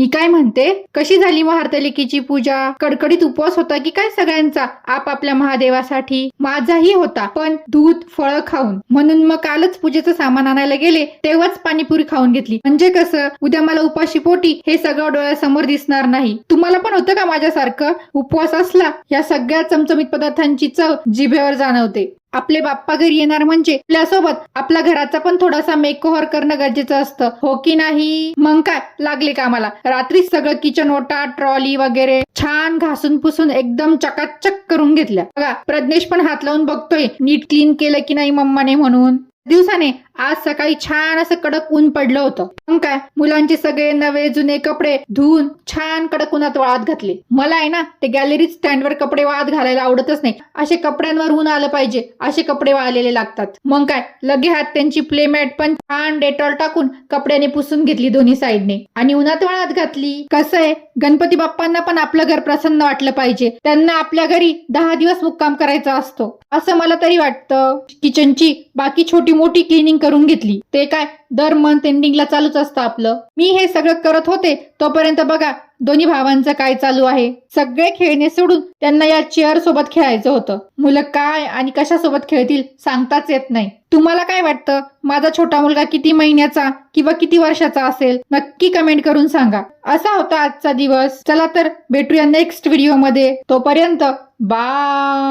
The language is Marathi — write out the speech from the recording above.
मी काय म्हणते, कशी झाली महारतलिकीची पूजा? कडकडीत उपवास होता की काय सगळ्यांचा आपापल्या महादेवासाठी? माझाही होता, पण दूध फळं खाऊन. म्हणून मग कालच पूजेचं सामान आणायला गेले तेव्हाच पाणीपुरी खाऊन घेतली. म्हणजे कसं, उद्या मला उपाशी पोटी हे सगळं डोळ्यासमोर दिसणार नाही. तुम्हाला पण होतं का माझ्यासारखं? उपवास असला या सगळ्या चमचमीत पदार्थांची चव जिभेवर जाणवते. आपले बाप्पा घरी येणार म्हणजे आपल्यासोबत आपल्या घराचा पण थोडासा मेकओव्हर करणं गरजेचं असतं, हो की नाही? मग काय लागले कामाला. रात्री सगळं किचन ओटा, ट्रॉली वगैरे छान घासून पुसून एकदम चकाचक करून घेतल्या. बघा, प्रज्ञेश पण हात लावून बघतोय नीट क्लीन केलं की नाही मम्माने म्हणून. दिवसाने आज सकाळी छान असं कडक ऊन पडलं होतं. मग काय, मुलांचे सगळे नवे जुने कपडे धुवून छान कडक उन्हात वाळत घातले. मला आहे ना ते गॅलरीत स्टँडवर कपडे वाळत घालायला आवडतच नाही. असे कपड्यांवर ऊन आलं पाहिजे असे कपडे वाळलेले लागतात. मग काय, लगे हात त्यांची प्लेमॅट पण छान डेटॉल टाकून कपड्याने पुसून घेतली दोन्ही साईडने आणि उन्हात वाळत घातली. कसं आहे, गणपती बाप्पांना पण आपलं घर प्रसन्न वाटलं पाहिजे. त्यांना आपल्या घरी 10 दिवस मुक्काम करायचा असतो असं मला तरी वाटतं. किचनची बाकी छोटी मोठी क्लिनिंग करून घेतली. ते काय दर मंथ एंडिंगला चालूच असतं आपलं. मी हे सगळं करत होते तोपर्यंत बघा दोन्ही भावांचं काय चालू आहे. सगळे खेळणे सोडून त्यांना या चेअर सोबत खेळायचं होतं. मुलं काय आणि कशासोबत खेळतील सांगताच येत नाही. तुम्हाला काय वाटतं, माझा छोटा मुलगा किती महिन्याचा किंवा किती वर्षाचा असेल? नक्की कमेंट करून सांगा. असा होता आजचा दिवस. चला तर भेटूया नेक्स्ट व्हिडिओ मध्ये. तोपर्यंत बाय.